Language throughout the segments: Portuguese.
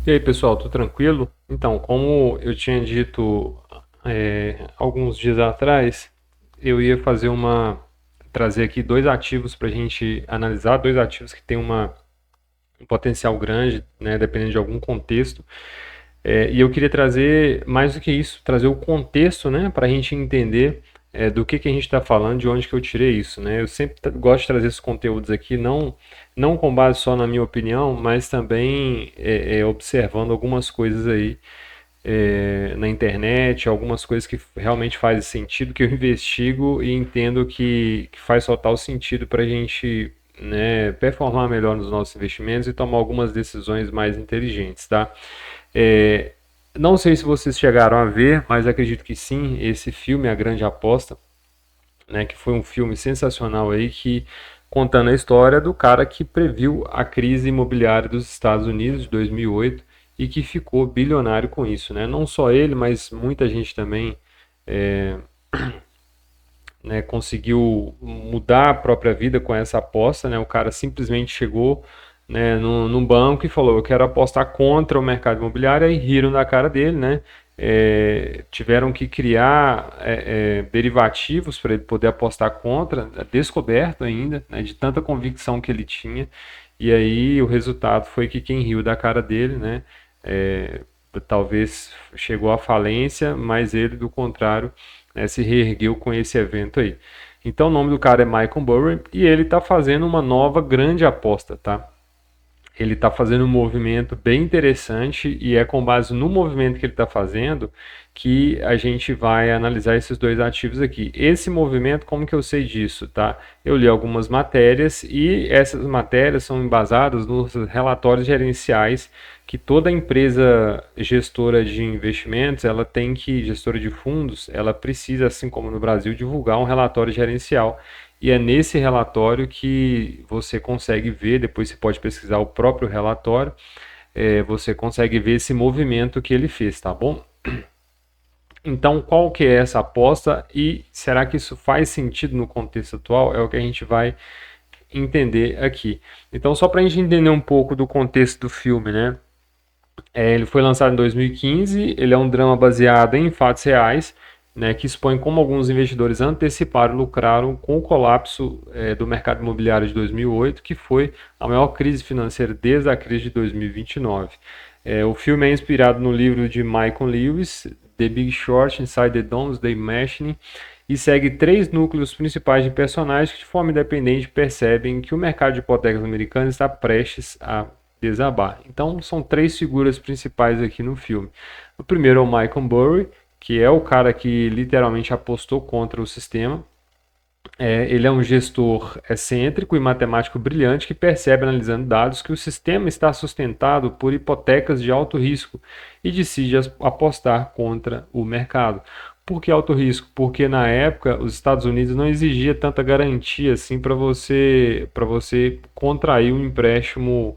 E aí, pessoal, tudo tranquilo? Então, como eu tinha dito alguns dias atrás, eu ia trazer aqui dois ativos para a gente analisar, dois ativos que têm um potencial grande, né, dependendo de algum contexto. E eu queria trazer, mais do que isso, trazer o contexto, né, para a gente entender do que a gente está falando, de onde que eu tirei isso, né? Eu sempre gosto de trazer esses conteúdos aqui, não com base só na minha opinião, mas também observando algumas coisas aí na internet, algumas coisas que realmente fazem sentido, que eu investigo e entendo que faz total sentido para a gente, né, performar melhor nos nossos investimentos e tomar algumas decisões mais inteligentes, tá? É, não sei se vocês chegaram a ver, mas acredito que sim, esse filme A Grande Aposta, né, que foi um filme sensacional aí que contando a história do cara que previu a crise imobiliária dos Estados Unidos de 2008 e que ficou bilionário com isso, né? Não só ele, mas muita gente também né, conseguiu mudar a própria vida com essa aposta, né? O cara simplesmente chegou, né, num banco e falou: eu quero apostar contra o mercado imobiliário, e riram da cara dele, né? Tiveram que criar derivativos para ele poder apostar contra, descoberto ainda, né, de tanta convicção que ele tinha. E aí o resultado foi que quem riu da cara dele, né, é, talvez chegou à falência, mas ele, do contrário, né, se reergueu com esse evento aí. Então o nome do cara é Michael Burry e ele está fazendo uma nova grande aposta, tá? Ele está fazendo um movimento bem interessante e é com base no movimento que ele está fazendo que a gente vai analisar esses dois ativos aqui. Esse movimento, como que eu sei disso, tá? Eu li algumas matérias e essas matérias são embasadas nos relatórios gerenciais que toda empresa gestora de investimentos, ela tem que, gestora de fundos, ela precisa, assim como no Brasil, divulgar um relatório gerencial e é nesse relatório que você consegue ver, depois você pode pesquisar o próprio relatório, você consegue ver esse movimento que ele fez, tá bom? Então, qual que é essa aposta e será que isso faz sentido no contexto atual? É o que a gente vai entender aqui. Então, só para a gente entender um pouco do contexto do filme, né? Ele foi lançado em 2015, ele é um drama baseado em fatos reais, né, que expõe como alguns investidores anteciparam e lucraram com o colapso do mercado imobiliário de 2008, que foi a maior crise financeira desde a crise de 2029. O filme é inspirado no livro de Michael Lewis, The Big Short, Inside the Doomsday Machine, e segue três núcleos principais de personagens que, de forma independente, percebem que o mercado de hipotecas americano está prestes a desabar. Então, são três figuras principais aqui no filme. O primeiro é o Michael Burry, que é o cara que literalmente apostou contra o sistema. Ele é um gestor excêntrico e matemático brilhante que percebe, analisando dados, que o sistema está sustentado por hipotecas de alto risco e decide apostar contra o mercado. Por que alto risco? Porque na época os Estados Unidos não exigia tanta garantia assim para você contrair um empréstimo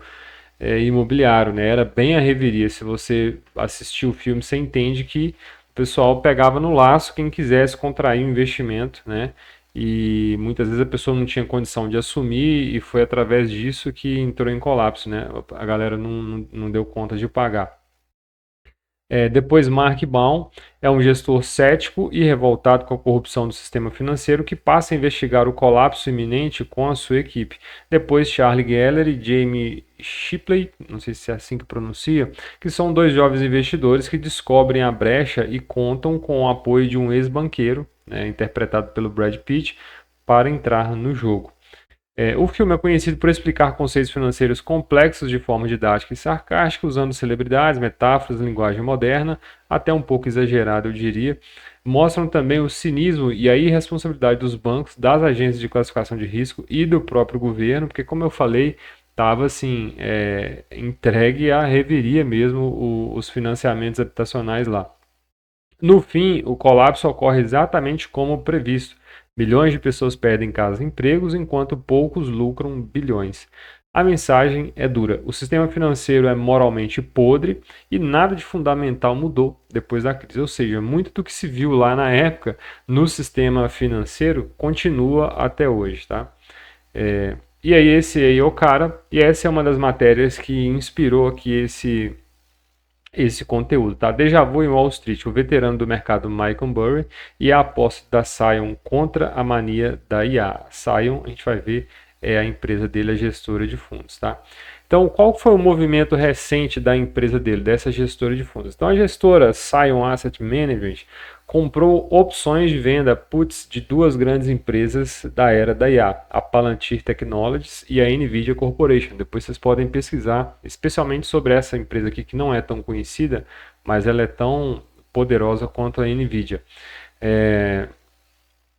imobiliário, né? Era bem a reveria. Se você assistiu o filme, você entende que o pessoal pegava no laço quem quisesse contrair um investimento, né? E muitas vezes a pessoa não tinha condição de assumir e foi através disso que entrou em colapso, né? A galera não deu conta de pagar. Depois, Mark Baum é um gestor cético e revoltado com a corrupção do sistema financeiro que passa a investigar o colapso iminente com a sua equipe. Depois, Charlie Geller e Jamie Shipley, não sei se é assim que pronuncia, que são dois jovens investidores que descobrem a brecha e contam com o apoio de um ex-banqueiro, né, interpretado pelo Brad Pitt, para entrar no jogo. O filme é conhecido por explicar conceitos financeiros complexos de forma didática e sarcástica, usando celebridades, metáforas, linguagem moderna, até um pouco exagerada, eu diria. Mostram também o cinismo e a irresponsabilidade dos bancos, das agências de classificação de risco e do próprio governo, porque, como eu falei, estava assim, entregue à reveria mesmo os financiamentos habitacionais lá. No fim, o colapso ocorre exatamente como previsto. Milhões de pessoas perdem casas e empregos, enquanto poucos lucram bilhões. A mensagem é dura. O sistema financeiro é moralmente podre e nada de fundamental mudou depois da crise. Ou seja, muito do que se viu lá na época no sistema financeiro continua até hoje, tá? E aí esse aí é o cara, e essa é uma das matérias que inspirou aqui esse conteúdo, tá? Déjà vu em Wall Street, o veterano do mercado Michael Burry e a aposta da Sion contra a mania da IA. Sion, a gente vai ver, é a empresa dele, a gestora de fundos, tá? Então, qual foi o movimento recente da empresa dele, dessa gestora de fundos? Então, a gestora Sion Asset Management comprou opções de venda puts de duas grandes empresas da era da IA, a Palantir Technologies e a NVIDIA Corporation. Depois vocês podem pesquisar, especialmente sobre essa empresa aqui que não é tão conhecida, mas ela é tão poderosa quanto a NVIDIA.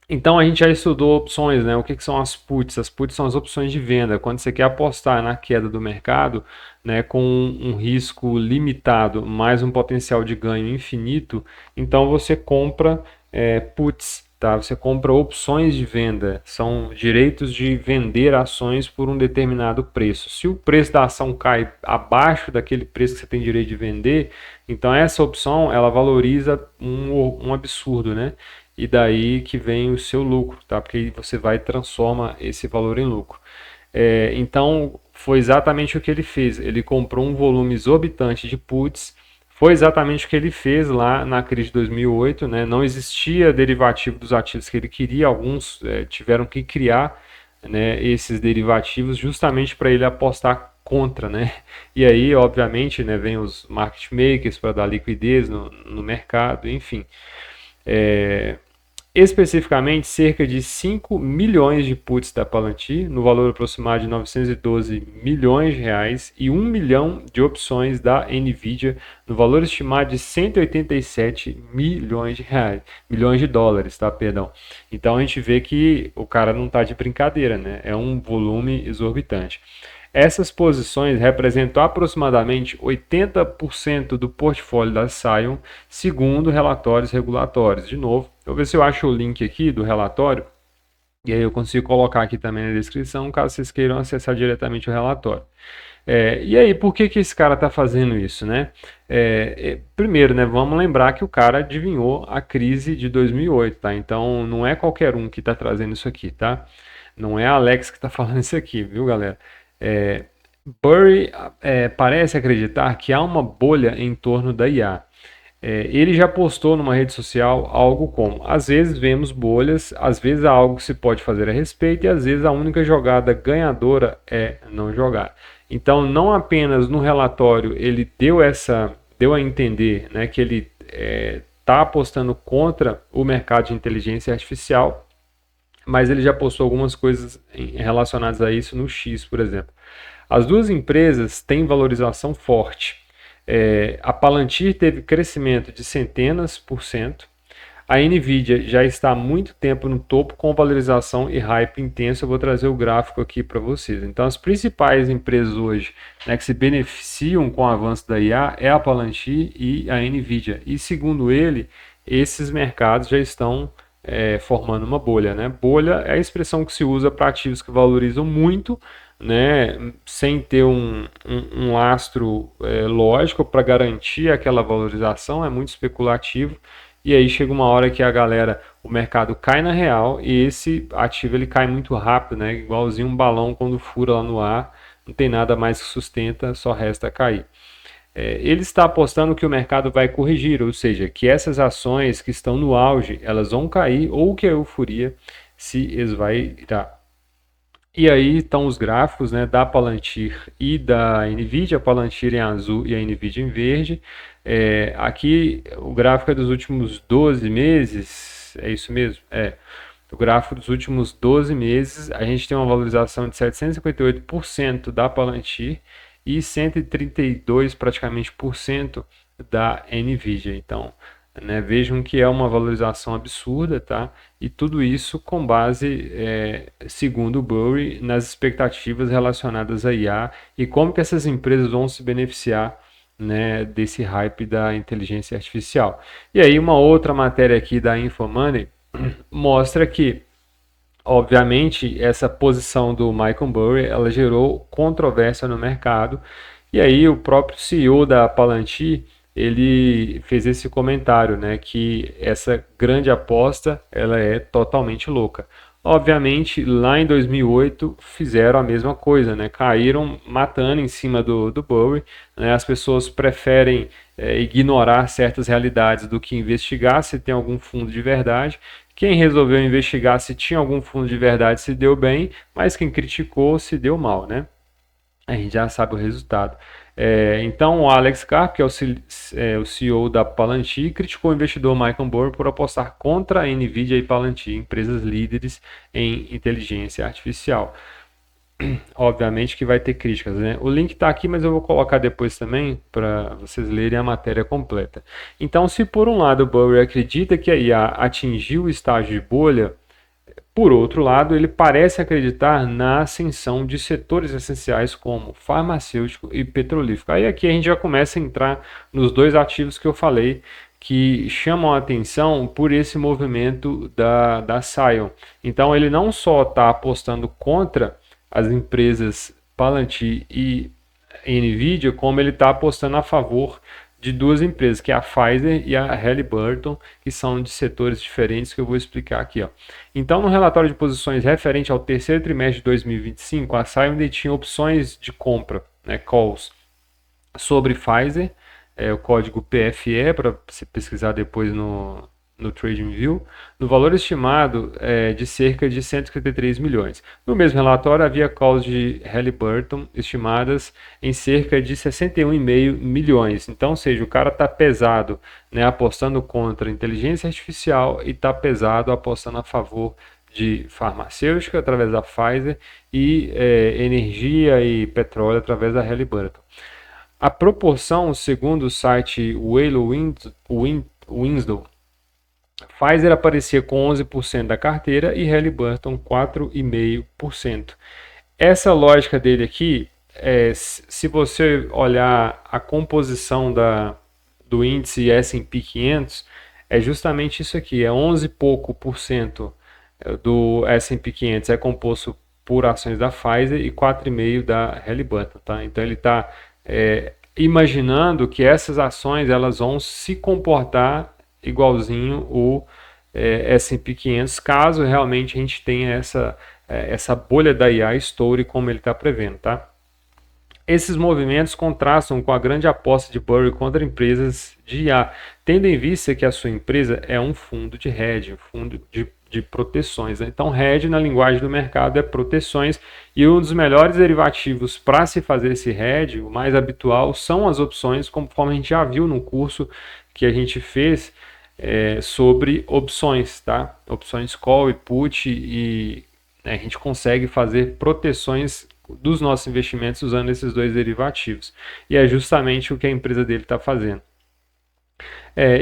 Então a gente já estudou opções, né? O que são as puts? As puts são as opções de venda. Quando você quer apostar na queda do mercado, né, com um risco limitado, mais um potencial de ganho infinito, então você compra puts, tá? Você compra opções de venda. São direitos de vender ações por um determinado preço. Se o preço da ação cai abaixo daquele preço que você tem direito de vender, então essa opção ela valoriza um absurdo, né? E daí que vem o seu lucro, tá? Porque aí você vai e transforma esse valor em lucro. Então, foi exatamente o que ele fez. Ele comprou um volume exorbitante de puts. Foi exatamente o que ele fez lá na crise de 2008, né? Não existia derivativo dos ativos que ele queria. Alguns tiveram que criar, né, esses derivativos justamente para ele apostar contra, né? E aí, obviamente, né, vem os market makers para dar liquidez no mercado, enfim. Especificamente, cerca de 5 milhões de puts da Palantir, no valor aproximado de 912 milhões de reais, e 1 milhão de opções da NVIDIA, no valor estimado de 187 milhões de reais, milhões de dólares, tá? Perdão. Então a gente vê que o cara não está de brincadeira, né? É um volume exorbitante. Essas posições representam aproximadamente 80% do portfólio da Sion, segundo relatórios regulatórios. De novo, eu vou ver se eu acho o link aqui do relatório, e aí eu consigo colocar aqui também na descrição, caso vocês queiram acessar diretamente o relatório. E aí, por que esse cara está fazendo isso, né? Primeiro, né, vamos lembrar que o cara adivinhou a crise de 2008, tá? Então, não é qualquer um que está trazendo isso aqui, tá? Não é a Alex que está falando isso aqui, viu, galera? Burry parece acreditar que há uma bolha em torno da IA. Ele já postou numa rede social algo como: às vezes vemos bolhas, às vezes há algo que se pode fazer a respeito e às vezes a única jogada ganhadora é não jogar. Então, não apenas no relatório ele deu a entender, né, que ele está apostando contra o mercado de inteligência artificial, mas ele já postou algumas coisas relacionadas a isso no X, por exemplo. As duas empresas têm valorização forte. A Palantir teve crescimento de centenas por cento. A NVIDIA já está há muito tempo no topo com valorização e hype intenso. Eu vou trazer o gráfico aqui para vocês. Então, as principais empresas hoje, né, que se beneficiam com o avanço da IA é a Palantir e a NVIDIA. E segundo ele, esses mercados já estão formando uma bolha, né? Bolha é a expressão que se usa para ativos que valorizam muito, né, sem ter um lastro lógico para garantir aquela valorização, é muito especulativo. E aí chega uma hora que o mercado cai na real e esse ativo ele cai muito rápido, né? Igualzinho um balão quando fura lá no ar, não tem nada mais que sustenta, só resta cair. Ele está apostando que o mercado vai corrigir, ou seja, que essas ações que estão no auge, elas vão cair ou que a euforia se esvairá. E aí estão os gráficos, né, da Palantir e da NVIDIA, a Palantir em azul e a NVIDIA em verde. Aqui o gráfico é dos últimos 12 meses, é isso mesmo? O gráfico dos últimos 12 meses, a gente tem uma valorização de 758% da Palantir e 132 praticamente por cento da NVIDIA. Então, né, vejam que é uma valorização absurda, tá? E tudo isso com base, segundo o Burry, nas expectativas relacionadas a IA e como que essas empresas vão se beneficiar, né, desse hype da inteligência artificial. E aí uma outra matéria aqui da InfoMoney mostra que, obviamente, essa posição do Michael Burry, ela gerou controvérsia no mercado. E aí o próprio CEO da Palantir, ele fez esse comentário, né, que essa grande aposta, ela é totalmente louca. Obviamente, lá em 2008 fizeram a mesma coisa, né? Caíram matando em cima do Bowie, né? As pessoas preferem ignorar certas realidades do que investigar se tem algum fundo de verdade. Quem resolveu investigar se tinha algum fundo de verdade se deu bem, mas quem criticou se deu mal, né? A gente já sabe o resultado. Então, o Alex Karp, que é o CEO da Palantir, criticou o investidor Michael Burry por apostar contra a Nvidia e Palantir, empresas líderes em inteligência artificial. Obviamente que vai ter críticas, né? O link está aqui, mas eu vou colocar depois também para vocês lerem a matéria completa. Então, se por um lado o Burry acredita que a IA atingiu o estágio de bolha, por outro lado, ele parece acreditar na ascensão de setores essenciais como farmacêutico e petrolífero. Aí aqui a gente já começa a entrar nos dois ativos que eu falei que chamam a atenção por esse movimento da Sion. Então ele não só está apostando contra as empresas Palantir e Nvidia, como ele está apostando a favor de duas empresas, que é a Pfizer e a Halliburton, que são de setores diferentes que eu vou explicar aqui. Ó. Então, no relatório de posições referente ao terceiro trimestre de 2025, a Sion detinha opções de compra, né, calls, sobre Pfizer, o código PFE, para você pesquisar depois no TradingView, no valor estimado de cerca de 153 milhões. No mesmo relatório, havia calls de Halliburton estimadas em cerca de 61,5 milhões. Então, ou seja, o cara está pesado, né, apostando contra inteligência artificial e está pesado apostando a favor de farmacêutica através da Pfizer e energia e petróleo através da Halliburton. A proporção, segundo o site Waylo Winslow, Pfizer aparecia com 11% da carteira e Halliburton 4,5%. Essa lógica dele aqui, se você olhar a composição do índice S&P 500, é justamente isso aqui, 11 e pouco por cento do S&P 500 é composto por ações da Pfizer e 4,5% da Halliburton. Tá? Então ele está imaginando que essas ações elas vão se comportar igualzinho o S&P 500, caso realmente a gente tenha essa bolha da IA estoure como ele está prevendo, tá? Esses movimentos contrastam com a grande aposta de Burry contra empresas de IA, tendo em vista que a sua empresa é um fundo de hedge, um fundo de proteções. Né? Então, hedge na linguagem do mercado é proteções e um dos melhores derivativos para se fazer esse hedge, o mais habitual, são as opções, conforme a gente já viu no curso que a gente fez sobre opções, tá? Opções call e put e a gente consegue fazer proteções dos nossos investimentos usando esses dois derivativos. E é justamente o que a empresa dele está fazendo.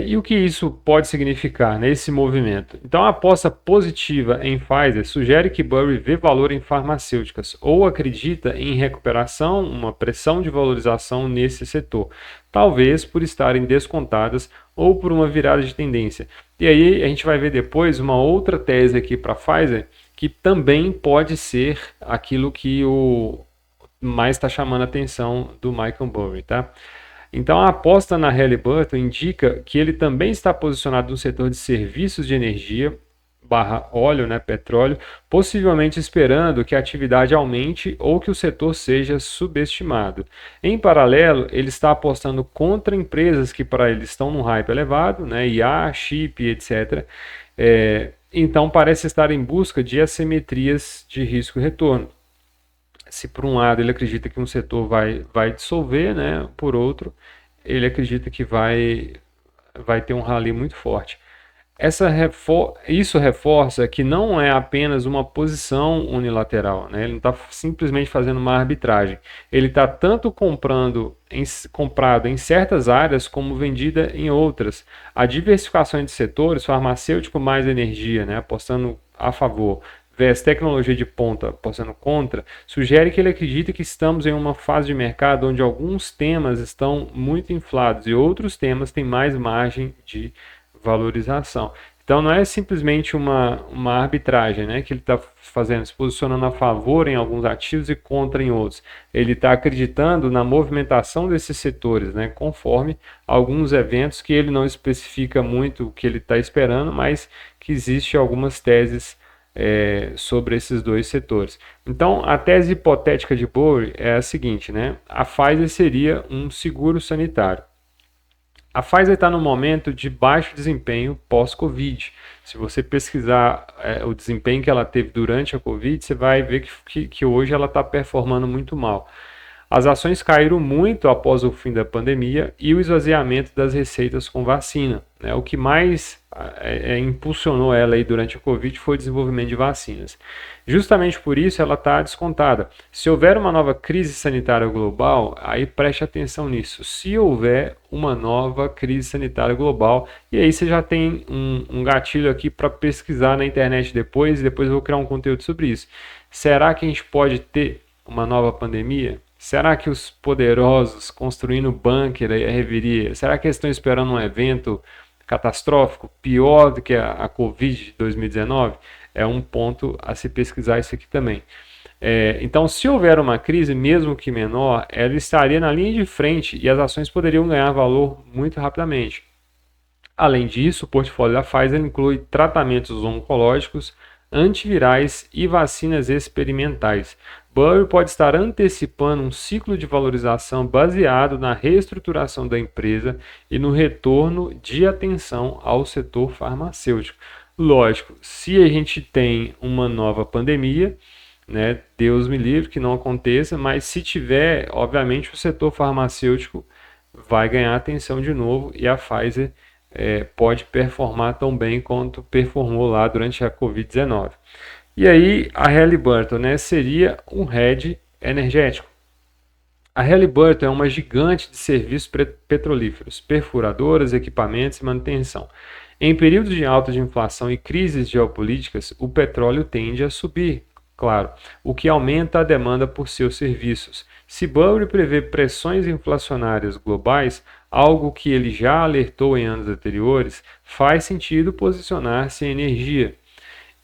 E o que isso pode significar nesse movimento? Então, a aposta positiva em Pfizer sugere que Burry vê valor em farmacêuticas ou acredita em recuperação, uma pressão de valorização nesse setor, talvez por estarem descontadas ou por uma virada de tendência. E aí a gente vai ver depois uma outra tese aqui para Pfizer, que também pode ser aquilo que o mais está chamando a atenção do Michael Burry, tá? Então, a aposta na Halliburton indica que ele também está posicionado no setor de serviços de energia, óleo, né, petróleo, possivelmente esperando que a atividade aumente ou que o setor seja subestimado. Em paralelo, ele está apostando contra empresas que para ele estão num hype elevado, né, IA, chip, etc. Então, parece estar em busca de assimetrias de risco e retorno. Se por um lado ele acredita que um setor vai dissolver, né, por outro, ele acredita que vai ter um rally muito forte. Isso reforça que não é apenas uma posição unilateral, né? Ele não está simplesmente fazendo uma arbitragem. Ele está tanto comprado em certas áreas como vendida em outras. A diversificação de setores, farmacêutico mais energia, né? Apostando a favor, versus tecnologia de ponta apostando contra, sugere que ele acredita que estamos em uma fase de mercado onde alguns temas estão muito inflados e outros temas têm mais margem de valorização. Então não é simplesmente uma arbitragem, né, que ele está fazendo, se posicionando a favor em alguns ativos e contra em outros. Ele está acreditando na movimentação desses setores, né, conforme alguns eventos que ele não especifica muito o que ele está esperando, mas que existe algumas teses sobre esses dois setores. Então, a tese hipotética de Bowery é a seguinte, né? A Pfizer seria um seguro sanitário. A Pfizer está no momento de baixo desempenho pós-Covid. Se você pesquisar o desempenho que ela teve durante a Covid, você vai ver que hoje ela está performando muito mal. As ações caíram muito após o fim da pandemia e o esvaziamento das receitas com vacina, né? O que mais impulsionou ela aí durante a Covid foi o desenvolvimento de vacinas. Justamente por isso ela está descontada. Se houver uma nova crise sanitária global, aí preste atenção nisso. Se houver uma nova crise sanitária global, e aí você já tem um gatilho aqui para pesquisar na internet depois, e depois eu vou criar um conteúdo sobre isso. Será que a gente pode ter uma nova pandemia? Será que os poderosos construindo bunker aí reviria? Será que eles estão esperando um evento catastrófico pior do que a Covid de 2019? É um ponto a se pesquisar isso aqui também. Então, se houver uma crise, mesmo que menor, ela estaria na linha de frente e as ações poderiam ganhar valor muito rapidamente. Além disso, o portfólio da Pfizer inclui tratamentos oncológicos, antivirais e vacinas experimentais. Burry pode estar antecipando um ciclo de valorização baseado na reestruturação da empresa e no retorno de atenção ao setor farmacêutico. Lógico, se a gente tem uma nova pandemia, né, Deus me livre que não aconteça, mas se tiver, obviamente o setor farmacêutico vai ganhar atenção de novo e a Pfizer pode performar tão bem quanto performou lá durante a Covid-19. E aí a Halliburton, né, seria um hedge energético. A Halliburton é uma gigante de serviços petrolíferos, perfuradoras, equipamentos e manutenção. Em períodos de alta de inflação e crises geopolíticas, o petróleo tende a subir, claro, o que aumenta a demanda por seus serviços. Se Burry prevê pressões inflacionárias globais, algo que ele já alertou em anos anteriores, faz sentido posicionar-se em energia.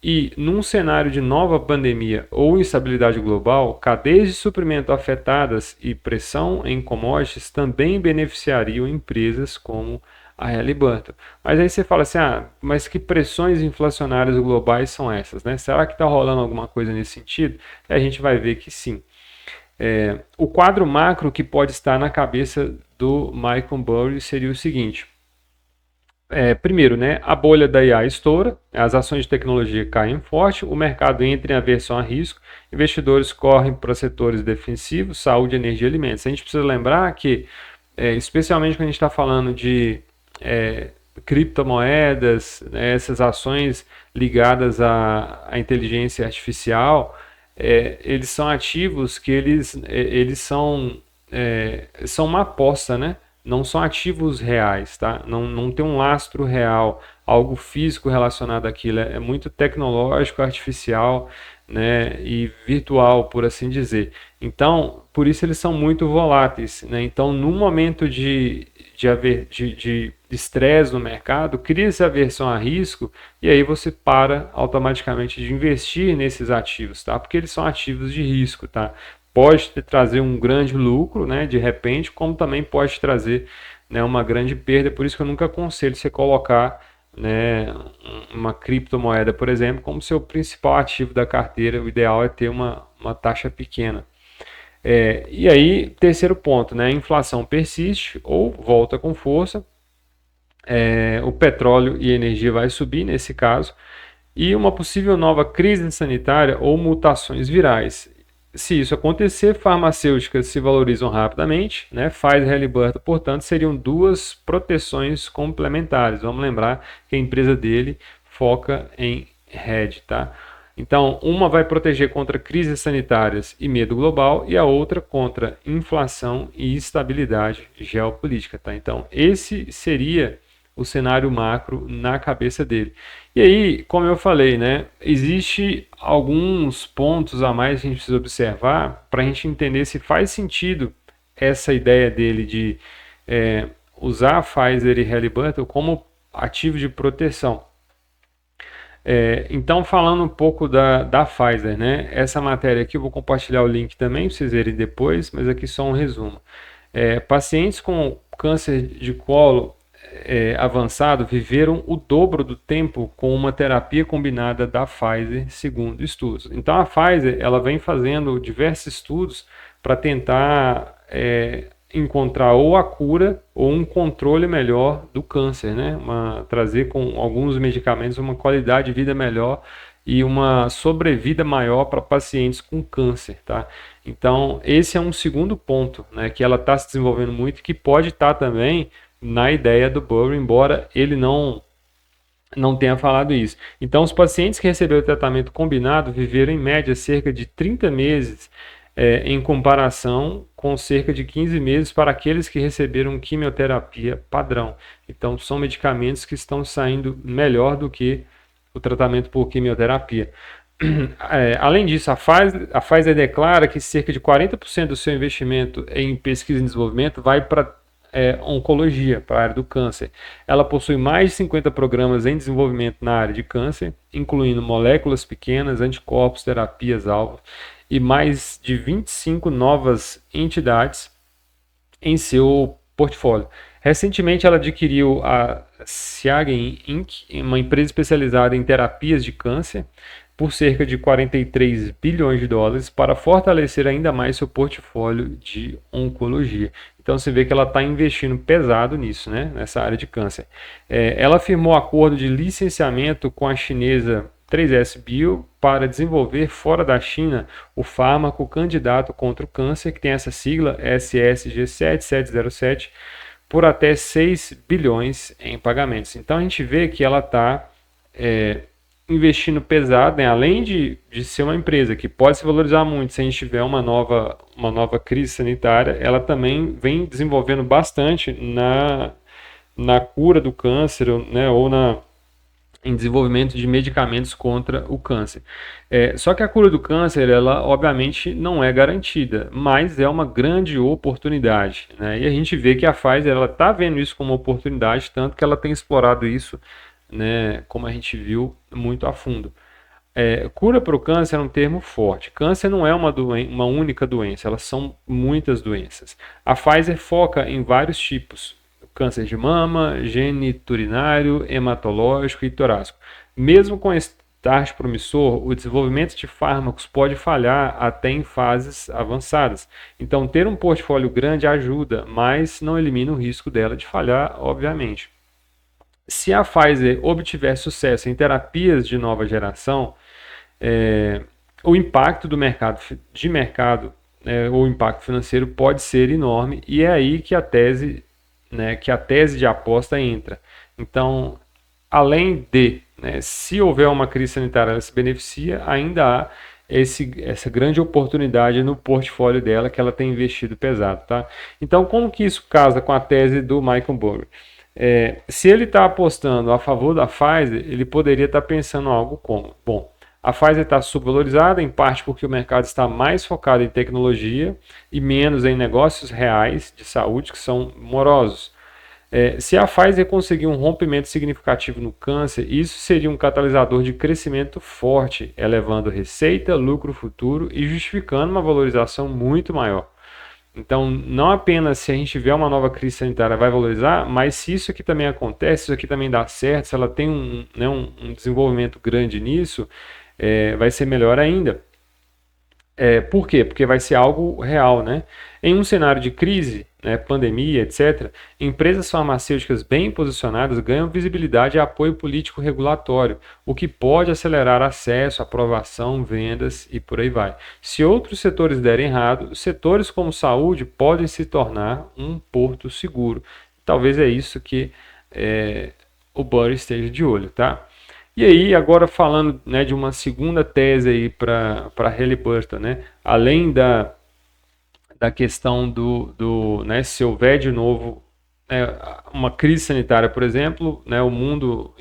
E, num cenário de nova pandemia ou instabilidade global, cadeias de suprimento afetadas e pressão em commodities também beneficiariam empresas como a Halliburton. Mas aí você fala assim, mas que pressões inflacionárias globais são essas, né? Será que está rolando alguma coisa nesse sentido? E a gente vai ver que sim. O quadro macro que pode estar na cabeça do Michael Burry seria o seguinte. Primeiro, né, a bolha da IA estoura, as ações de tecnologia caem forte, o mercado entra em aversão a risco, investidores correm para setores defensivos, saúde, energia e alimentos. A gente precisa lembrar que, especialmente quando a gente está falando de criptomoedas, né, essas ações ligadas à inteligência artificial, eles são ativos que eles são uma aposta, né? Não são ativos reais, tá? Não tem um lastro real, algo físico relacionado àquilo. É muito tecnológico, artificial, né? E virtual, por assim dizer. Então, por isso eles são muito voláteis, né? Então, no momento de estresse no mercado, cria-se aversão a risco e aí você para automaticamente de investir nesses ativos, tá? Porque eles são ativos de risco, tá? Pode trazer um grande lucro, né, de repente, como também pode trazer, né, uma grande perda. Por isso que eu nunca aconselho você colocar, né, uma criptomoeda, por exemplo, como seu principal ativo da carteira. O ideal é ter uma taxa pequena. E aí, terceiro ponto, né, a inflação persiste ou volta com força. O petróleo e energia vai subir nesse caso. E uma possível nova crise sanitária ou mutações virais. Se isso acontecer, farmacêuticas se valorizam rapidamente, né? Pfizer e Halliburton, portanto, seriam duas proteções complementares. Vamos lembrar que a empresa dele foca em hedge, tá? Então, uma vai proteger contra crises sanitárias e medo global e a outra contra inflação e instabilidade geopolítica, tá? Então, esse seria o cenário macro na cabeça dele. E aí, como eu falei, né, existe alguns pontos a mais que a gente precisa observar para a gente entender se faz sentido essa ideia dele de usar a Pfizer e Halliburton como ativo de proteção. Então, falando um pouco da Pfizer, né, essa matéria aqui eu vou compartilhar o link também para vocês verem depois, mas aqui só um resumo. Pacientes com câncer de colo avançado viveram o dobro do tempo com uma terapia combinada da Pfizer, segundo estudos. Então a Pfizer ela vem fazendo diversos estudos para tentar encontrar ou a cura ou um controle melhor do câncer, né? Trazer com alguns medicamentos uma qualidade de vida melhor e uma sobrevida maior para pacientes com câncer, tá? Então esse é um segundo ponto, né, que ela está se desenvolvendo muito, que pode estar também na ideia do Burry, embora ele não tenha falado isso. Então, os pacientes que receberam o tratamento combinado viveram em média cerca de 30 meses, em comparação com cerca de 15 meses para aqueles que receberam quimioterapia padrão. Então, são medicamentos que estão saindo melhor do que o tratamento por quimioterapia. Além disso, a Pfizer declara que cerca de 40% do seu investimento em pesquisa e desenvolvimento vai para oncologia, para a área do câncer. Ela possui mais de 50 programas em desenvolvimento na área de câncer, incluindo moléculas pequenas, anticorpos, terapias-alvo e mais de 25 novas entidades em seu portfólio. Recentemente, ela adquiriu a Seagen Inc., uma empresa especializada em terapias de câncer, por cerca de 43 bilhões de dólares para fortalecer ainda mais seu portfólio de oncologia. Então você vê que ela está investindo pesado nisso, né? Nessa área de câncer. Ela firmou acordo de licenciamento com a chinesa 3S Bio para desenvolver fora da China o fármaco candidato contra o câncer, que tem essa sigla SSG7707, por até 6 bilhões em pagamentos. Então a gente vê que ela está investindo pesado, né? Além de ser uma empresa que pode se valorizar muito se a gente tiver uma nova crise sanitária, ela também vem desenvolvendo bastante na cura do câncer, né? Ou em desenvolvimento de medicamentos contra o câncer. Só que a cura do câncer, ela obviamente não é garantida, mas é uma grande oportunidade, né? E a gente vê que a Pfizer está vendo isso como uma oportunidade, tanto que ela tem explorado isso, né, como a gente viu, muito a fundo. Cura para o câncer é um termo forte. Câncer não é uma única doença, elas são muitas doenças. A Pfizer foca em vários tipos: câncer de mama, geniturinário, hematológico e torácico. Mesmo com start promissor, o desenvolvimento de fármacos pode falhar até em fases avançadas. Então, ter um portfólio grande ajuda, mas não elimina o risco dela de falhar, obviamente. Se a Pfizer obtiver sucesso em terapias de nova geração, o impacto do mercado, o impacto financeiro pode ser enorme, e é aí que a tese de aposta entra. Então, além de, né, se houver uma crise sanitária, ela se beneficia, ainda há essa grande oportunidade no portfólio dela, que ela tem investido pesado, tá? Então, como que isso casa com a tese do Michael Burry? Se ele está apostando a favor da Pfizer, ele poderia estar pensando algo como: bom, a Pfizer está subvalorizada, em parte porque o mercado está mais focado em tecnologia e menos em negócios reais de saúde, que são morosos. Se a Pfizer conseguir um rompimento significativo no câncer, isso seria um catalisador de crescimento forte, elevando receita, lucro futuro e justificando uma valorização muito maior. Então, não apenas se a gente tiver uma nova crise sanitária vai valorizar, mas se isso aqui também acontece, se isso aqui também dá certo, se ela tem um desenvolvimento grande nisso, vai ser melhor ainda. Por quê? Porque vai ser algo real, né? Em um cenário de crise, né, pandemia, etc., empresas farmacêuticas bem posicionadas ganham visibilidade e apoio político regulatório, o que pode acelerar acesso, aprovação, vendas e por aí vai. Se outros setores derem errado, setores como saúde podem se tornar um porto seguro. Talvez é isso que o Burry esteja de olho, tá? E aí, agora falando, né, de uma segunda tese aí para Halliburton, né? Além da questão né, se houver de novo uma crise sanitária, por exemplo, né, o mundo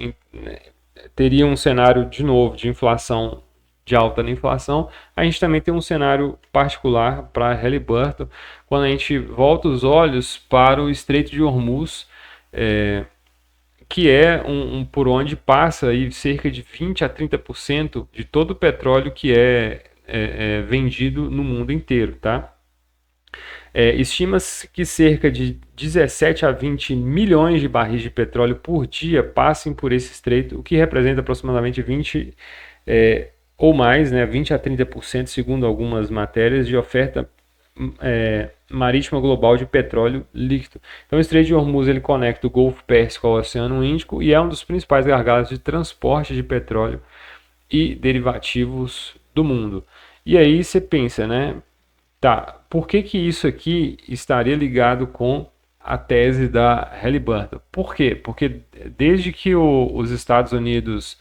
teria um cenário de novo de inflação, de alta inflação. A gente também tem um cenário particular para Halliburton, quando a gente volta os olhos para o Estreito de Hormuz, que é por onde passa aí cerca de 20 a 30% de todo o petróleo que é vendido no mundo inteiro, tá? Estima-se que cerca de 17 a 20 milhões de barris de petróleo por dia passem por esse estreito, o que representa aproximadamente 20 ou mais, né, 20 a 30%, segundo algumas matérias, de oferta marítima global de petróleo líquido. Então, o Estreito de Hormuz ele conecta o Golfo Pérsico ao Oceano Índico e é um dos principais gargalos de transporte de petróleo e derivativos do mundo. E aí você pensa, né? Tá, por que que isso aqui estaria ligado com a tese da Halliburton? Por quê? Porque desde que os Estados Unidos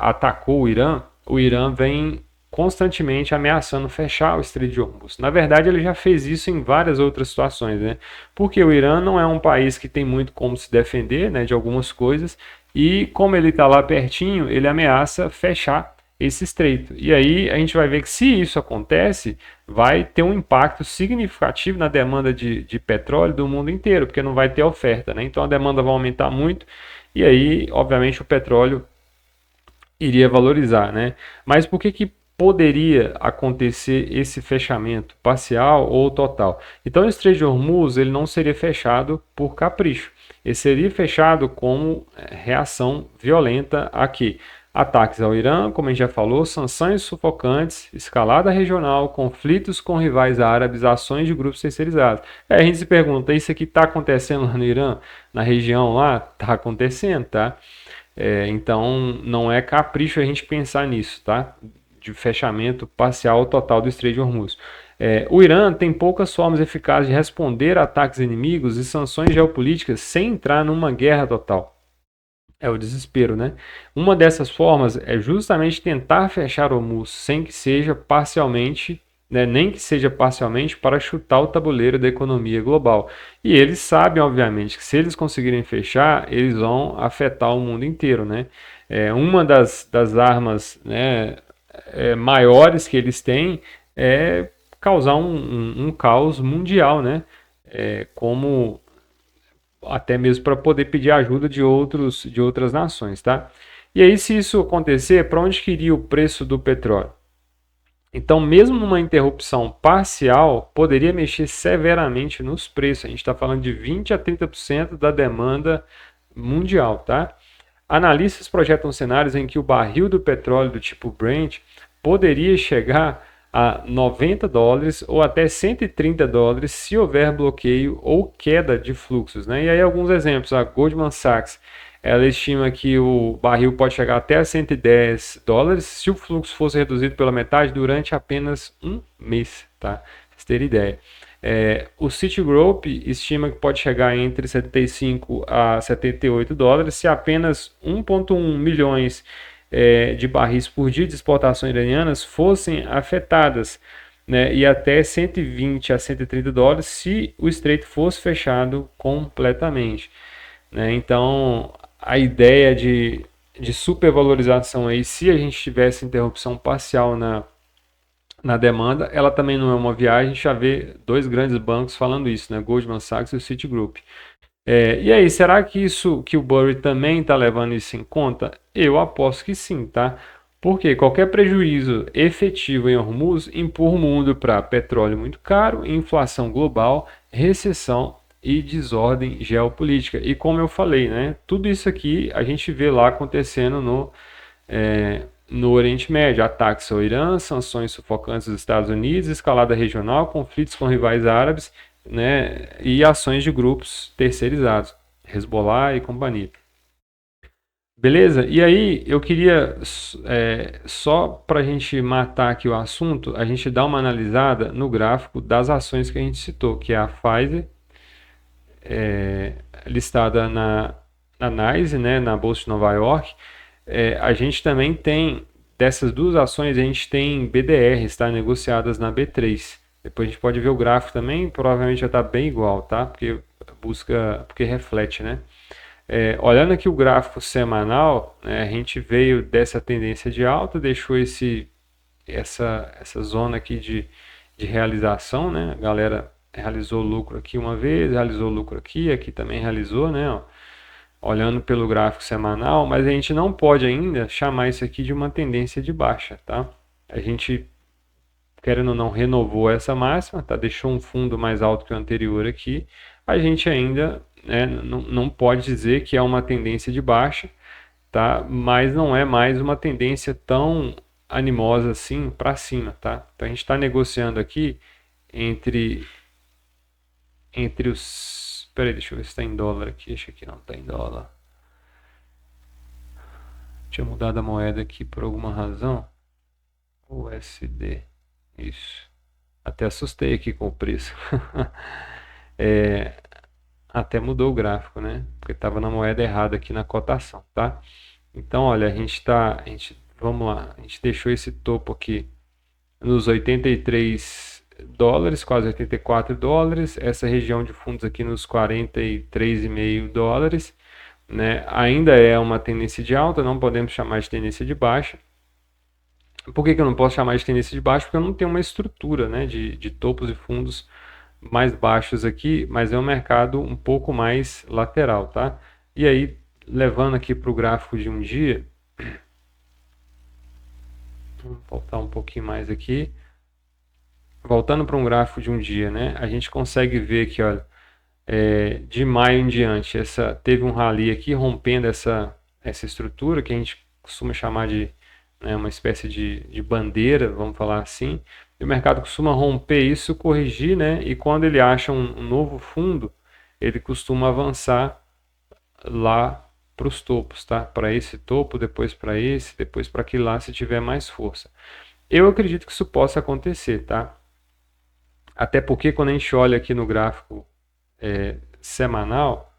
atacou o Irã vem constantemente ameaçando fechar o Estreito de Hormuz. Na verdade, ele já fez isso em várias outras situações, né? Porque o Irã não é um país que tem muito como se defender, né, de algumas coisas, e como ele está lá pertinho, ele ameaça fechar esse estreito. E aí a gente vai ver que se isso acontece, vai ter um impacto significativo na demanda de petróleo do mundo inteiro, porque não vai ter oferta, né? Então a demanda vai aumentar muito e aí, obviamente, o petróleo iria valorizar, né? Mas por que que poderia acontecer esse fechamento parcial ou total? Então, o Estreito de Hormuz ele não seria fechado por capricho. Ele seria fechado como reação violenta aqui. Ataques ao Irã, como a gente já falou, sanções sufocantes, escalada regional, conflitos com rivais árabes, ações de grupos terceirizados. A gente se pergunta, isso aqui está acontecendo lá no Irã? Na região lá? Está acontecendo, tá? Então, não é capricho a gente pensar nisso, tá? De fechamento parcial ou total do Estreito de Hormuz. O Irã tem poucas formas eficazes de responder a ataques inimigos e sanções geopolíticas sem entrar numa guerra total. É o desespero, né? Uma dessas formas é justamente tentar fechar o Hormuz sem que seja parcialmente, né, nem que seja parcialmente, para chutar o tabuleiro da economia global. E eles sabem, obviamente, que se eles conseguirem fechar, eles vão afetar o mundo inteiro, né? Uma das armas, né, maiores que eles têm é causar um caos mundial, né? Como até mesmo para poder pedir ajuda de outras nações, tá? E aí, se isso acontecer, para onde que iria o preço do petróleo? Então, mesmo numa interrupção parcial, poderia mexer severamente nos preços. A gente está falando de 20 a 30% da demanda mundial, tá? Analistas projetam cenários em que o barril do petróleo do tipo Brent poderia chegar a 90 dólares ou até 130 dólares se houver bloqueio ou queda de fluxos, né? E aí alguns exemplos, a Goldman Sachs, ela estima que o barril pode chegar até a 110 dólares se o fluxo fosse reduzido pela metade durante apenas um mês, tá? Pra vocês terem ideia. O Citigroup estima que pode chegar entre 75 a 78 dólares se apenas 1,1 milhões de barris por dia de exportações iranianas fossem afetadas, né, e até 120 a 130 dólares se o estreito fosse fechado completamente, né? Então, a ideia de supervalorização aí, se a gente tivesse interrupção parcial na demanda, ela também não é uma viagem. A gente já vê dois grandes bancos falando isso, né? Goldman Sachs e o Citigroup. E aí, será que isso que o Burry também está levando isso em conta? Eu aposto que sim, tá? Porque qualquer prejuízo efetivo em Hormuz empurra o mundo para petróleo muito caro, inflação global, recessão e desordem geopolítica. E como eu falei, né? Tudo isso aqui a gente vê lá acontecendo no Oriente Médio, ataques ao Irã, sanções sufocantes dos Estados Unidos, escalada regional, conflitos com rivais árabes, né, e ações de grupos terceirizados, Hezbollah e companhia. Beleza? E aí eu queria, só para a gente matar aqui o assunto, a gente dá uma analisada no gráfico das ações que a gente citou, que é a Pfizer, listada na NYSE, né, na Bolsa de Nova York. A gente também tem, dessas duas ações, a gente tem BDRs, tá, negociadas na B3. Depois a gente pode ver o gráfico também, provavelmente já está bem igual, tá? Porque reflete, né? Olhando aqui o gráfico semanal, né, a gente veio dessa tendência de alta, deixou essa zona aqui de realização, né? A galera realizou lucro aqui uma vez, realizou lucro aqui também realizou, né? Ó, olhando pelo gráfico semanal, mas a gente não pode ainda chamar isso aqui de uma tendência de baixa, tá? A gente querendo ou não, renovou essa máxima, tá? Deixou um fundo mais alto que o anterior aqui. A gente ainda, né, não pode dizer que é uma tendência de baixa, tá? Mas não é mais uma tendência tão animosa assim para cima, tá? Então a gente está negociando aqui entre os. Peraí, deixa eu ver se está em dólar aqui. Acho que não está em dólar. Tinha mudado a moeda aqui por alguma razão. USD. Isso. Até assustei aqui com o preço. Até mudou o gráfico, né? Porque estava na moeda errada aqui na cotação, tá? Então, olha, vamos lá, a gente deixou esse topo aqui nos 83 dólares, quase 84 dólares, essa região de fundos aqui nos 43,5 dólares, né? Ainda é uma tendência de alta, não podemos chamar de tendência de baixa. Por que eu não posso chamar de tendência de baixa? Porque eu não tenho uma estrutura, né, de topos e fundos mais baixos aqui, mas é um mercado um pouco mais lateral, tá? E aí, levando aqui para o gráfico de um dia, vamos voltar um pouquinho mais aqui. Voltando para um gráfico de um dia, né? A gente consegue ver que, olha, de maio em diante, teve um rally aqui rompendo essa estrutura que a gente costuma chamar de, né, uma espécie de bandeira, vamos falar assim. E o mercado costuma romper isso, corrigir, né? E quando ele acha um novo fundo, ele costuma avançar lá para os topos, tá? Para esse topo, depois para esse, depois para aquele lá, se tiver mais força. Eu acredito que isso possa acontecer, tá? Até porque quando a gente olha aqui no gráfico semanal,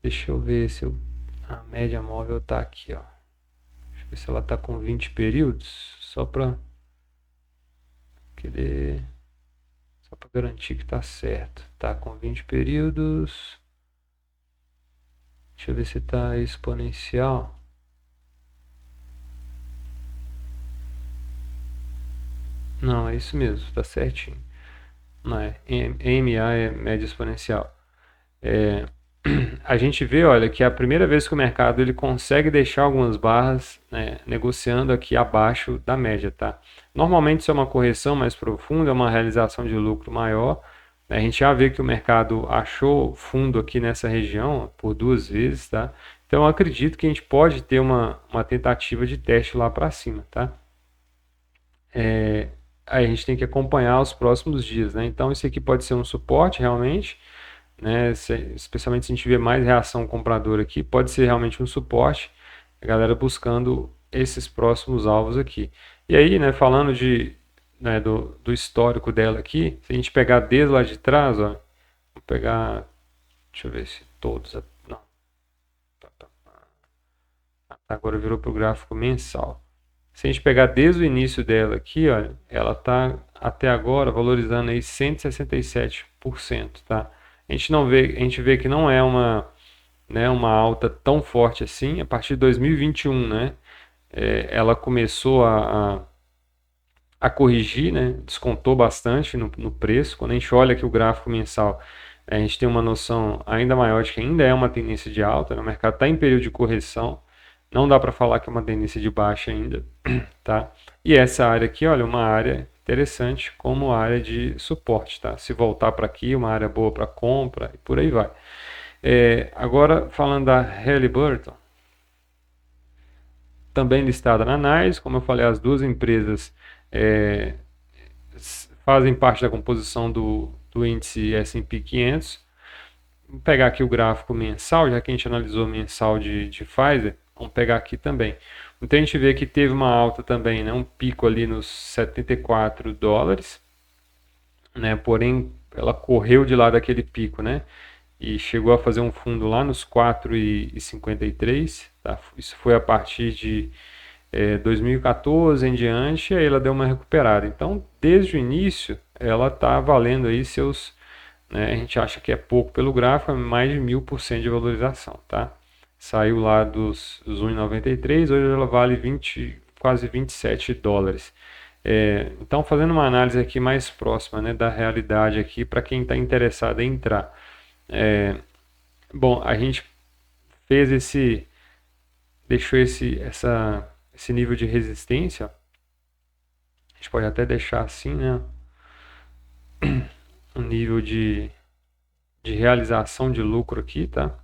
deixa eu ver se a média móvel está aqui, ó. Deixa eu ver se ela está com 20 períodos, só para garantir que está certo. Tá com 20 períodos. Deixa eu ver se está exponencial. Não, é isso mesmo, está certinho. Não é, EMA é média exponencial. A gente vê, olha, que é a primeira vez que o mercado ele consegue deixar algumas barras, né, negociando aqui abaixo da média, tá? Normalmente isso é uma correção mais profunda, é uma realização de lucro maior. A gente já vê que o mercado achou fundo aqui nessa região por 2 vezes, tá? Então eu acredito que a gente pode ter uma tentativa de teste lá para cima, tá? Aí a gente tem que acompanhar os próximos dias, né? Então isso aqui pode ser um suporte realmente, né? Especialmente se a gente tiver mais reação compradora aqui, pode ser realmente um suporte, a galera buscando esses próximos alvos aqui. E aí, né, falando né, do histórico dela aqui, se a gente pegar desde lá de trás, ó, vou pegar, deixa eu ver se todos, não, agora virou para o gráfico mensal. Se a gente pegar desde o início dela aqui, olha, ela está até agora valorizando aí 167%, tá? A gente vê que não é né, uma alta tão forte assim. A partir de 2021, né, ela começou a corrigir, né, descontou bastante no preço. Quando a gente olha aqui o gráfico mensal, a gente tem uma noção ainda maior de que ainda é uma tendência de alta, né? O mercado está em período de correção. Não dá para falar que é uma tendência de baixa ainda, tá? E essa área aqui, olha, uma área interessante como área de suporte, tá? Se voltar para aqui, uma área boa para compra e por aí vai. Agora, falando da Halliburton, também listada na NYSE, como eu falei, as duas empresas fazem parte da composição do índice S&P 500. Vou pegar aqui o gráfico mensal, já que a gente analisou o mensal de Pfizer, vamos pegar aqui também. Então a gente vê que teve uma alta também, né, um pico ali nos 74 dólares, né, porém ela correu de lá daquele pico, né, e chegou a fazer um fundo lá nos 4,53, tá? Isso foi a partir de 2014 em diante, aí ela deu uma recuperada. Então, desde o início, ela está valendo aí seus, né, a gente acha que é pouco pelo gráfico, mais de 1000% de valorização, tá? Saiu lá dos 1,93, hoje ela vale quase 27 dólares. Então, fazendo uma análise aqui mais próxima, né, da realidade aqui, para quem está interessado em entrar. Bom, a gente deixou esse nível de resistência gente pode até deixar assim, né? O nível de realização de lucro aqui, tá?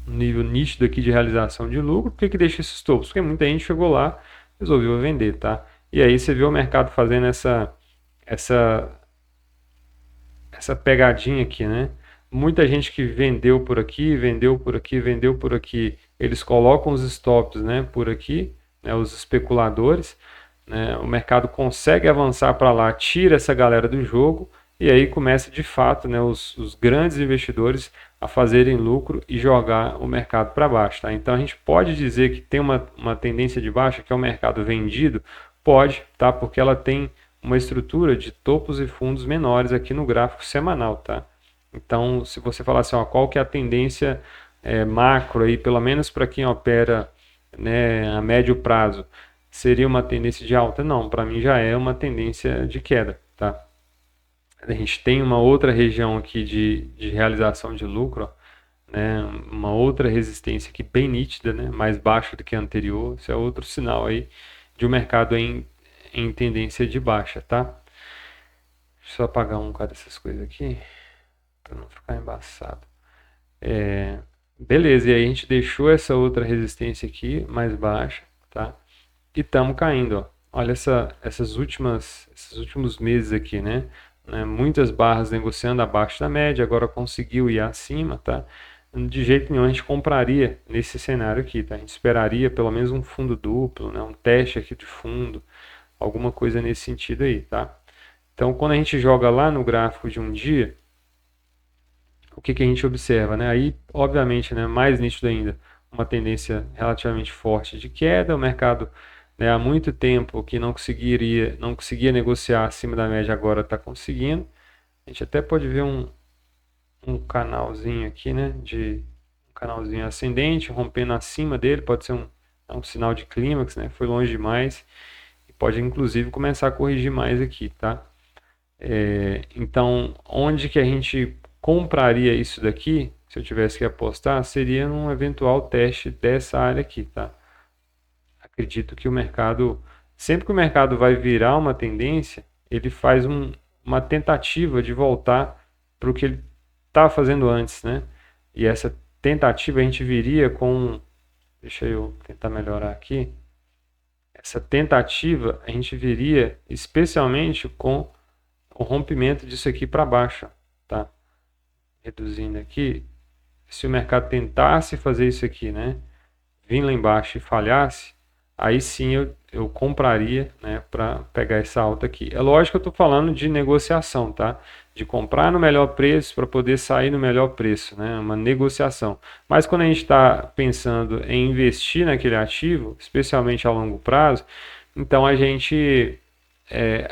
Um nível nítido aqui de realização de lucro. Por que que deixa esses topos? Porque muita gente chegou lá, resolveu vender, tá? E aí você vê o mercado fazendo essa, essa pegadinha aqui, né? Muita gente que vendeu por aqui, vendeu por aqui, vendeu por aqui, eles colocam os stops, né, por aqui, né, os especuladores, né, o mercado consegue avançar para lá, tira essa galera do jogo e aí começa de fato, né, os grandes investidores a fazerem lucro e jogar o mercado para baixo, tá? Então a gente pode dizer que tem uma tendência de baixa, que é o mercado vendido, pode, tá? Porque ela tem uma estrutura de topos e fundos menores aqui no gráfico semanal, tá? Então, se você falar assim, ó, qual que é a tendência macro aí, pelo menos para quem opera, né, a médio prazo, seria uma tendência de alta? Não, para mim já é uma tendência de queda, tá? A gente tem uma outra região aqui de realização de lucro, ó, né, uma outra resistência aqui bem nítida, né, mais baixa do que a anterior. Isso é outro sinal aí de um mercado em tendência de baixa, tá? Deixa eu só apagar um bocado dessas coisas aqui, para não ficar embaçado. Beleza, e aí a gente deixou essa outra resistência aqui mais baixa, tá? E estamos caindo, ó. Olha esses últimos meses aqui, né? Muitas barras negociando abaixo da média, agora conseguiu ir acima, tá? De jeito nenhum a gente compraria nesse cenário aqui, tá? A gente esperaria pelo menos um fundo duplo, né? Um teste aqui de fundo, alguma coisa nesse sentido aí, tá? Então, quando a gente joga lá no gráfico de um dia, o que que a gente observa, né? Aí, obviamente, né, mais nítido ainda, uma tendência relativamente forte de queda, o mercado, né, há muito tempo que não conseguia negociar acima da média, agora está conseguindo. A gente até pode ver um canalzinho aqui, né, um canalzinho ascendente, rompendo acima dele, pode ser um sinal de clímax, né? Foi longe demais e pode inclusive começar a corrigir mais aqui, tá? Então, onde que a gente compraria isso daqui, se eu tivesse que apostar, seria num eventual teste dessa área aqui, tá? Acredito que o mercado, sempre que o mercado vai virar uma tendência, ele faz uma tentativa de voltar para o que ele estava fazendo antes, né? E essa tentativa a gente viria com, deixa eu tentar melhorar aqui, essa tentativa a gente viria especialmente com o rompimento disso aqui para baixo, tá? Reduzindo aqui, se o mercado tentasse fazer isso aqui, né? Vir lá embaixo e falhasse, aí sim eu compraria, né, para pegar essa alta aqui. É lógico que eu estou falando de negociação, tá? De comprar no melhor preço para poder sair no melhor preço, né? Uma negociação. Mas quando a gente está pensando em investir naquele ativo, especialmente a longo prazo, então a gente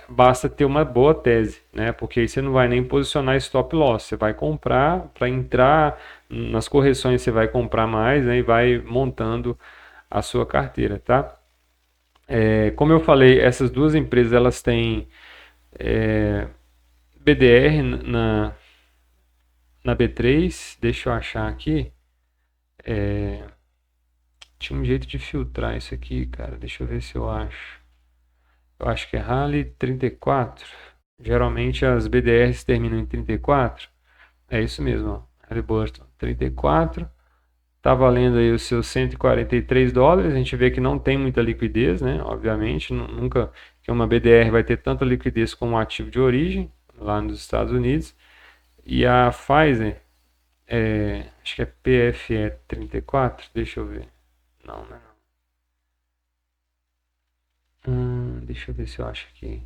basta ter uma boa tese, né? Porque aí você não vai nem posicionar stop loss, você vai comprar para entrar nas correções, você vai comprar mais, né? E vai montando a sua carteira, tá? Como eu falei, essas duas empresas elas têm BDR na B3, deixa eu achar aqui. Tinha um jeito de filtrar isso aqui, cara. Deixa eu ver se eu acho. Eu acho que é Rally 34. Geralmente as BDRs terminam em 34. É isso mesmo, ó. Halliburton 34. Tá valendo aí os seus US$ 143. A gente vê que não tem muita liquidez, né? Obviamente, nunca que uma BDR vai ter tanta liquidez como um ativo de origem lá nos Estados Unidos. E a Pfizer, acho que é PFE 34. Deixa eu ver. Não, não é não. Deixa eu ver se eu acho aqui.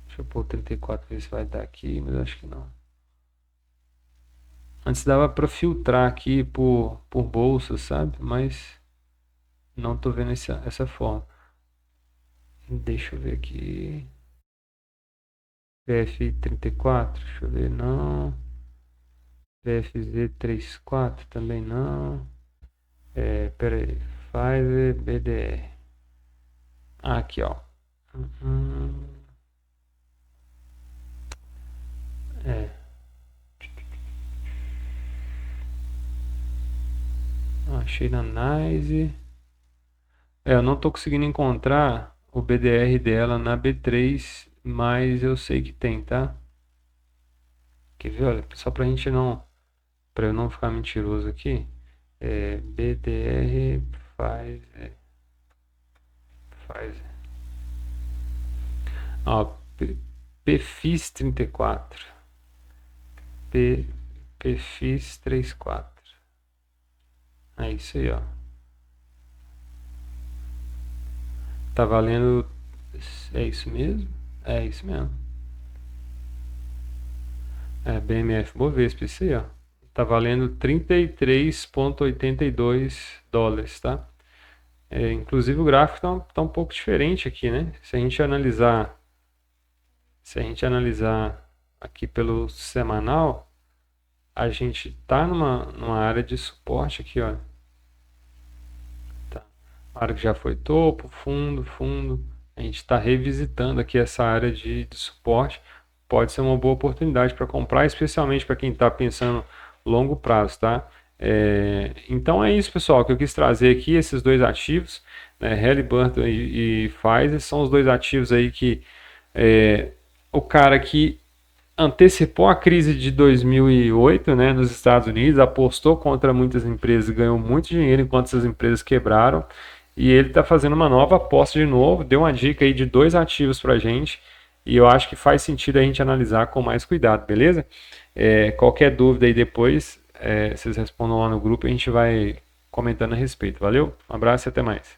Deixa eu pôr 34, ver se vai dar aqui, mas eu acho que não. Antes dava para filtrar aqui por bolsa, sabe? Mas não tô vendo essa forma. Deixa eu ver aqui. PF 34, deixa eu ver, não. PFZ 34 também não. Pera aí. Pfizer BDR. Aqui, ó. Uhum. É. Achei na Nice. Eu não tô conseguindo encontrar o BDR dela na B3, mas eu sei que tem, tá? Quer ver? Olha, só pra gente não, pra eu não ficar mentiroso aqui, BDR faz, ó, PFIS 34, P, PFIS 34, é isso aí, ó, tá valendo, é isso mesmo? É isso mesmo, BMF Bovespa, isso aí, ó, tá valendo 33,82 dólares, tá? Inclusive o gráfico tá um pouco diferente aqui, né? Se a gente analisar aqui pelo semanal, a gente tá numa área de suporte aqui, ó. Tá. Uma área que já foi topo, fundo, fundo. A gente está revisitando aqui essa área de suporte. Pode ser uma boa oportunidade para comprar, especialmente para quem está pensando longo prazo, tá? Então é isso, pessoal, que eu quis trazer aqui, esses dois ativos, né, Halliburton e Pfizer, são os dois ativos aí que o cara que antecipou a crise de 2008, né, nos Estados Unidos, apostou contra muitas empresas, ganhou muito dinheiro enquanto essas empresas quebraram, e ele está fazendo uma nova aposta de novo, deu uma dica aí de dois ativos para a gente, e eu acho que faz sentido a gente analisar com mais cuidado, beleza? Qualquer dúvida aí depois, vocês respondam lá no grupo e a gente vai comentando a respeito. Valeu? Um abraço e até mais.